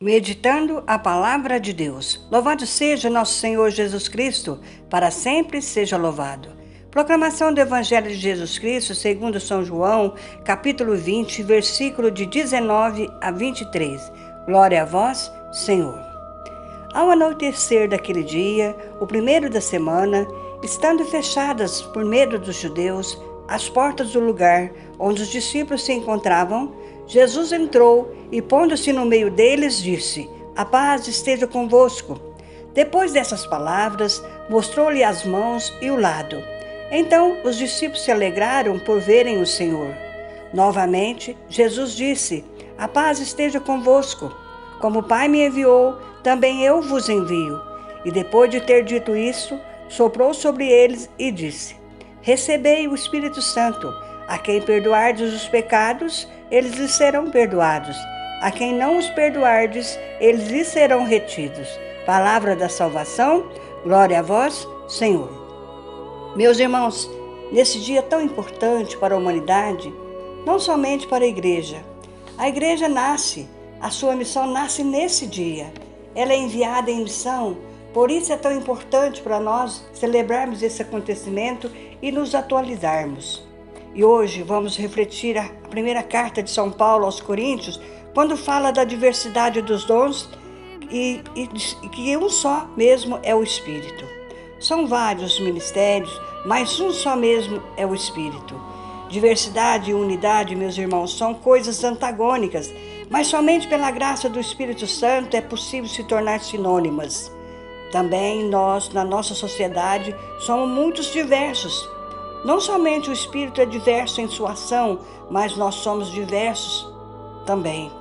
Meditando a palavra de Deus. Louvado seja nosso Senhor Jesus Cristo, para sempre seja louvado. Proclamação do Evangelho de Jesus Cristo, segundo São João, capítulo 20, versículo de 19 a 23. Glória a vós, Senhor. Ao anoitecer daquele dia, o primeiro da semana, estando fechadas por medo dos judeus as portas do lugar onde os discípulos se encontravam, Jesus entrou e, pondo-se no meio deles, disse: "A paz esteja convosco." Depois dessas palavras, mostrou-lhe as mãos e o lado. Então os discípulos se alegraram por verem o Senhor. Novamente, Jesus disse: "A paz esteja convosco. Como o Pai me enviou, também eu vos envio." E depois de ter dito isso, soprou sobre eles e disse: "Recebei o Espírito Santo. A quem perdoardes os pecados, eles lhes serão perdoados. A quem não os perdoardes, eles lhes serão retidos." Palavra da salvação, glória a vós, Senhor. Meus irmãos, nesse dia tão importante para a humanidade, não somente para a igreja nasce, a sua missão nasce nesse dia. Ela é enviada em missão, por isso é tão importante para nós celebrarmos esse acontecimento e nos atualizarmos. E hoje vamos refletir a primeira carta de São Paulo aos Coríntios, quando fala da diversidade dos dons e que um só mesmo é o Espírito. São vários ministérios, mas um só mesmo é o Espírito. Diversidade e unidade, meus irmãos, são coisas antagônicas, mas somente pela graça do Espírito Santo é possível se tornar sinônimas. Também nós, na nossa sociedade, somos muitos diversos. Não somente o Espírito é diverso em sua ação, mas nós somos diversos também.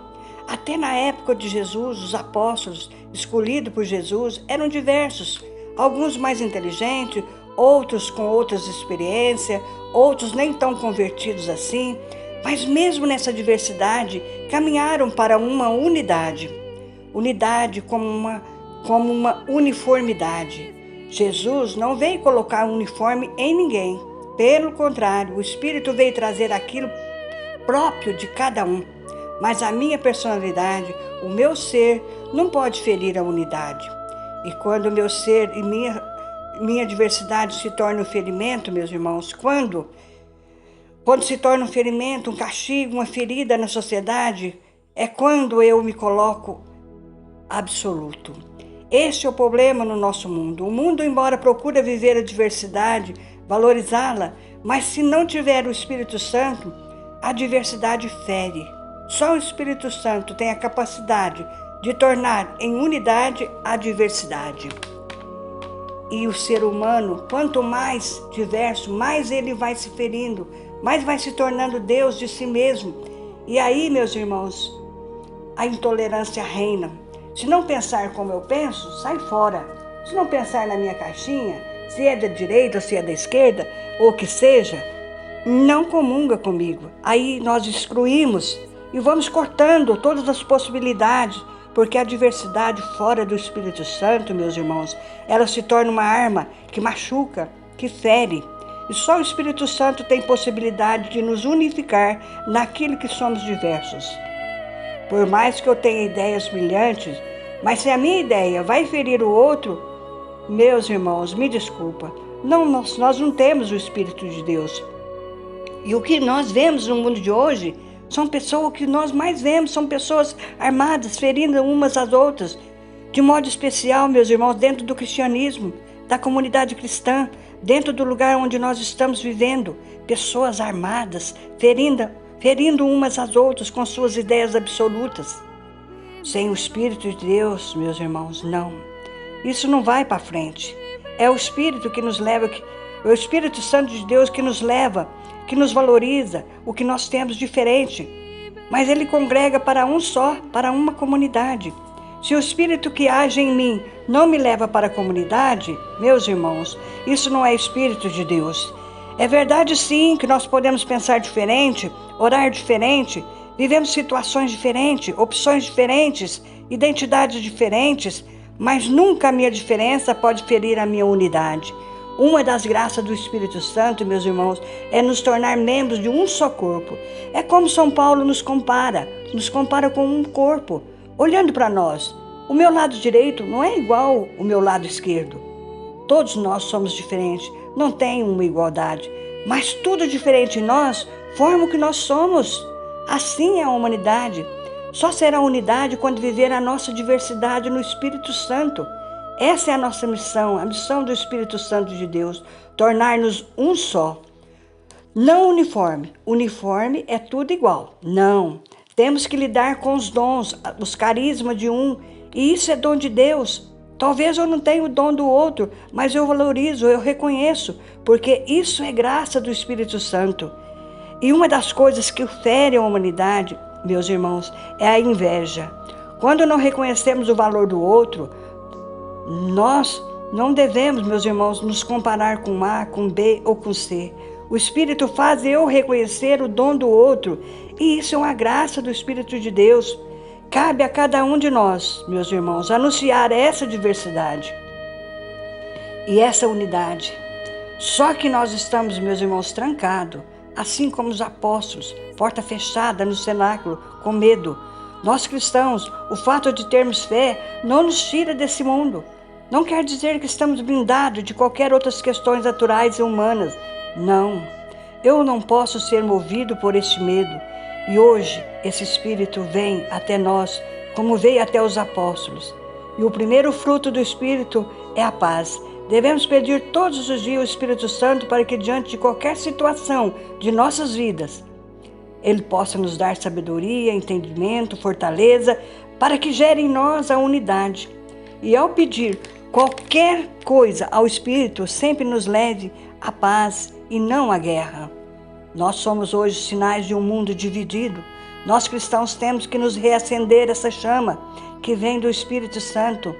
Até na época de Jesus, os apóstolos escolhidos por Jesus eram diversos. Alguns mais inteligentes, outros com outras experiências, outros nem tão convertidos assim. Mas mesmo nessa diversidade, caminharam para uma unidade. Unidade como uma uniformidade. Jesus não veio colocar um uniforme em ninguém. Pelo contrário, o Espírito veio trazer aquilo próprio de cada um. Mas a minha personalidade, o meu ser, não pode ferir a unidade. E quando o meu ser e minha diversidade se torna um ferimento, meus irmãos, quando se torna um ferimento, um castigo, uma ferida na sociedade, é quando eu me coloco absoluto. Este é o problema no nosso mundo. O mundo, embora procure viver a diversidade, valorizá-la, mas se não tiver o Espírito Santo, a diversidade fere. Só o Espírito Santo tem a capacidade de tornar em unidade a diversidade. E o ser humano, quanto mais diverso, mais ele vai se ferindo, mais vai se tornando Deus de si mesmo. E aí, meus irmãos, a intolerância reina. Se não pensar como eu penso, sai fora. Se não pensar na minha caixinha, se é da direita ou se é da esquerda, ou que seja, não comunga comigo. Aí nós excluímos e vamos cortando todas as possibilidades, porque a diversidade fora do Espírito Santo, meus irmãos, ela se torna uma arma que machuca, que fere. E só o Espírito Santo tem possibilidade de nos unificar naquilo que somos diversos. Por mais que eu tenha ideias brilhantes, mas se a minha ideia vai ferir o outro, meus irmãos, me desculpa, nós não temos o Espírito de Deus. E o que nós vemos no mundo de hoje são pessoas, o que nós mais vemos são pessoas armadas, ferindo umas às outras. De modo especial, meus irmãos, dentro do cristianismo, da comunidade cristã, dentro do lugar onde nós estamos vivendo, pessoas armadas, ferindo umas às outras com suas ideias absolutas. Sem o Espírito de Deus, meus irmãos, não. Isso não vai para frente. É o Espírito que nos leva, é o Espírito Santo de Deus que nos leva, que nos valoriza o que nós temos diferente. Mas ele congrega para um só, para uma comunidade. Se o Espírito que age em mim não me leva para a comunidade, meus irmãos, isso não é Espírito de Deus. É verdade sim que nós podemos pensar diferente, orar diferente, vivemos situações diferentes, opções diferentes, identidades diferentes, mas nunca a minha diferença pode ferir a minha unidade. Uma das graças do Espírito Santo, meus irmãos, é nos tornar membros de um só corpo. É como São Paulo nos compara com um corpo. olhando para nós. O meu lado direito não é igual ao meu lado esquerdo. Todos nós somos diferentes, não tem uma igualdade, mas tudo diferente em nós forma o que nós somos. Assim é a humanidade. Só será unidade quando viver a nossa diversidade no Espírito Santo. Essa é a nossa missão, a missão do Espírito Santo de Deus, tornar-nos um só. Não uniforme. Uniforme é tudo igual. Não. Temos que lidar com os dons, os carismas de um, e isso é dom de Deus. Talvez eu não tenha o dom do outro, mas eu valorizo, eu reconheço, porque isso é graça do Espírito Santo. E uma das coisas que fere a humanidade, meus irmãos, é a inveja. Quando não reconhecemos o valor do outro, nós não devemos, meus irmãos, nos comparar com A, com B ou com C. O Espírito faz eu reconhecer o dom do outro, e isso é uma graça do Espírito de Deus. Cabe a cada um de nós, meus irmãos, anunciar essa diversidade e essa unidade. Só que nós estamos, meus irmãos, trancados, assim como os apóstolos, porta fechada no cenáculo, com medo. Nós cristãos, o fato de termos fé não nos tira desse mundo. Não quer dizer que estamos blindados de qualquer outras questões naturais e humanas. Não, eu não posso ser movido por este medo. E hoje esse Espírito vem até nós, como veio até os apóstolos. E o primeiro fruto do Espírito é a paz. Devemos pedir todos os dias o Espírito Santo para que diante de qualquer situação de nossas vidas, Ele possa nos dar sabedoria, entendimento, fortaleza, para que gere em nós a unidade. E ao pedir qualquer coisa ao Espírito, sempre nos leve à paz e não à guerra. Nós somos hoje sinais de um mundo dividido. Nós cristãos temos que nos reacender essa chama que vem do Espírito Santo.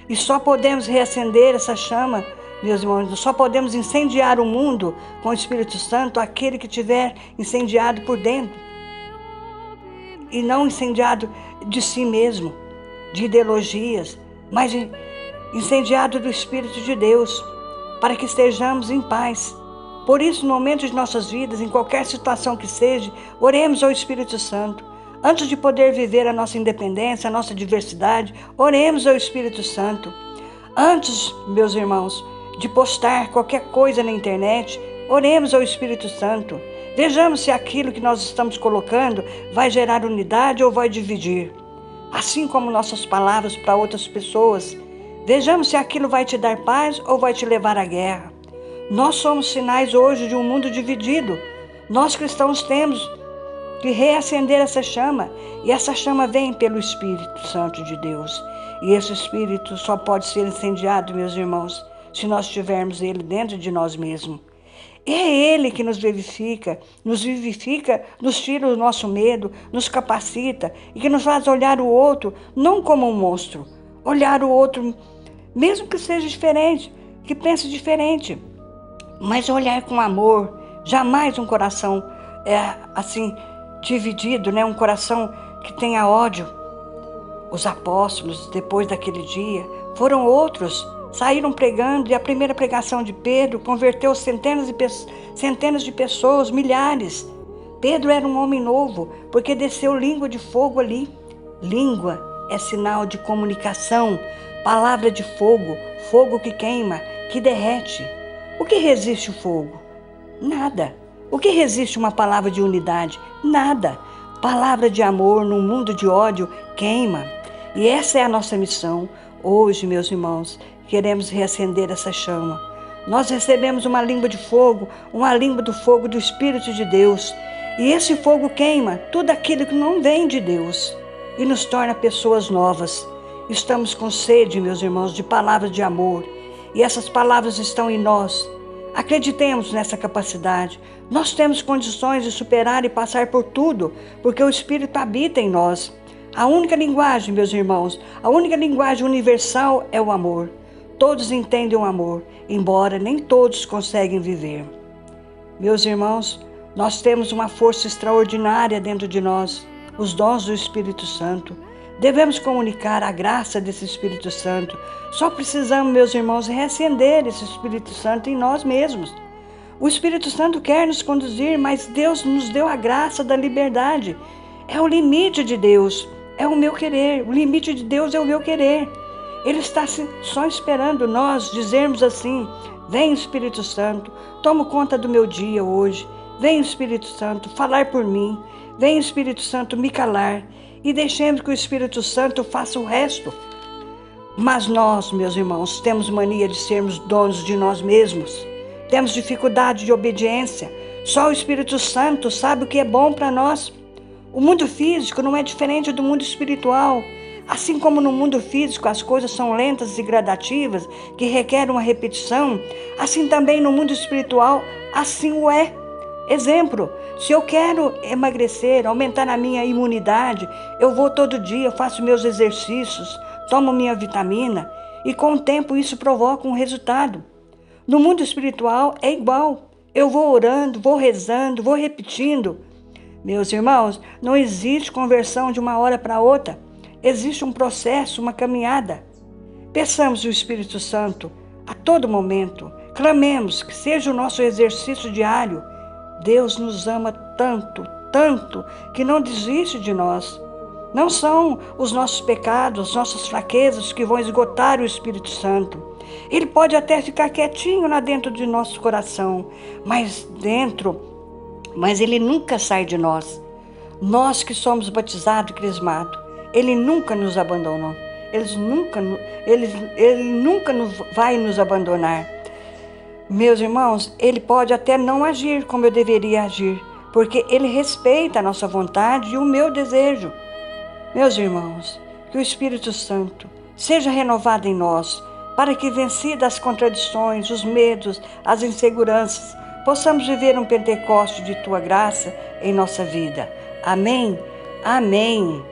E só podemos reacender essa chama, meus irmãos, só podemos incendiar o mundo com o Espírito Santo aquele que tiver incendiado por dentro. E não incendiado de si mesmo, de ideologias, mas incendiado do Espírito de Deus, para que estejamos em paz. Por isso, no momento de nossas vidas, em qualquer situação que seja, oremos ao Espírito Santo. Antes de poder viver a nossa independência, a nossa diversidade, oremos ao Espírito Santo. Antes, meus irmãos, de postar qualquer coisa na internet, oremos ao Espírito Santo. Vejamos se aquilo que nós estamos colocando vai gerar unidade ou vai dividir. Assim como nossas palavras para outras pessoas. Vejamos se aquilo vai te dar paz ou vai te levar à guerra. Nós somos sinais hoje de um mundo dividido. Nós cristãos temos que reacender essa chama. E essa chama vem pelo Espírito Santo de Deus. E esse Espírito só pode ser incendiado, meus irmãos, se nós tivermos ele dentro de nós mesmos. É ele que nos vivifica, nos tira o nosso medo, nos capacita e que nos faz olhar o outro não como um monstro. Olhar o outro, mesmo que seja diferente, que pense diferente. Mas olhar com amor, jamais um coração assim dividido, um coração que tenha ódio. Os apóstolos, depois daquele dia, foram outros, saíram pregando, e a primeira pregação de Pedro converteu centenas de pessoas, milhares. Pedro era um homem novo, porque desceu língua de fogo ali. Língua é sinal de comunicação, palavra de fogo, fogo que queima, que derrete. O que resiste o fogo? Nada. O que resiste uma palavra de unidade? Nada. Palavra de amor num mundo de ódio queima. E essa é a nossa missão. Hoje, meus irmãos, queremos reacender essa chama. Nós recebemos uma língua de fogo, uma língua do fogo do Espírito de Deus. E esse fogo queima tudo aquilo que não vem de Deus e nos torna pessoas novas. Estamos com sede, meus irmãos, de palavras de amor. E essas palavras estão em nós. Acreditemos nessa capacidade. Nós temos condições de superar e passar por tudo, porque o Espírito habita em nós. A única linguagem, meus irmãos, a única linguagem universal é o amor. Todos entendem o amor, embora nem todos conseguem viver. Meus irmãos, nós temos uma força extraordinária dentro de nós, os dons do Espírito Santo. Devemos comunicar a graça desse Espírito Santo. Só precisamos, meus irmãos, reacender esse Espírito Santo em nós mesmos. O Espírito Santo quer nos conduzir, mas Deus nos deu a graça da liberdade. É o limite de Deus. é o meu querer. O limite de Deus é o meu querer. Ele está só esperando nós dizermos assim: vem Espírito Santo, toma conta do meu dia hoje. Vem Espírito Santo falar por mim. Vem Espírito Santo me calar. E deixemos que o Espírito Santo faça o resto. Mas nós, meus irmãos, temos mania de sermos donos de nós mesmos. Temos dificuldade de obediência. Só o Espírito Santo sabe o que é bom para nós. O mundo físico não é diferente do mundo espiritual. Assim como no mundo físico as coisas são lentas e gradativas, que requerem uma repetição, assim também no mundo espiritual, assim o é. Exemplo, se eu quero emagrecer, aumentar a minha imunidade, eu vou todo dia, faço meus exercícios, tomo minha vitamina e com o tempo isso provoca um resultado. No mundo espiritual é igual. Eu vou orando, vou rezando, vou repetindo. Meus irmãos, não existe conversão de uma hora para outra. Existe um processo, uma caminhada. Peçamos o Espírito Santo a todo momento. Clamemos que seja o nosso exercício diário. Deus nos ama tanto, tanto, que não desiste de nós. Não são os nossos pecados, as nossas fraquezas que vão esgotar o Espírito Santo. Ele pode até ficar quietinho lá dentro de nosso coração, mas ele nunca sai de nós. Nós que somos batizados e crismados, ele nunca nos abandonou. Ele nunca vai nos abandonar. Meus irmãos, ele pode até não agir como eu deveria agir, porque ele respeita a nossa vontade e o meu desejo. Meus irmãos, que o Espírito Santo seja renovado em nós, para que, vencidas as contradições, os medos, as inseguranças, possamos viver um Pentecoste de Tua graça em nossa vida. Amém? Amém.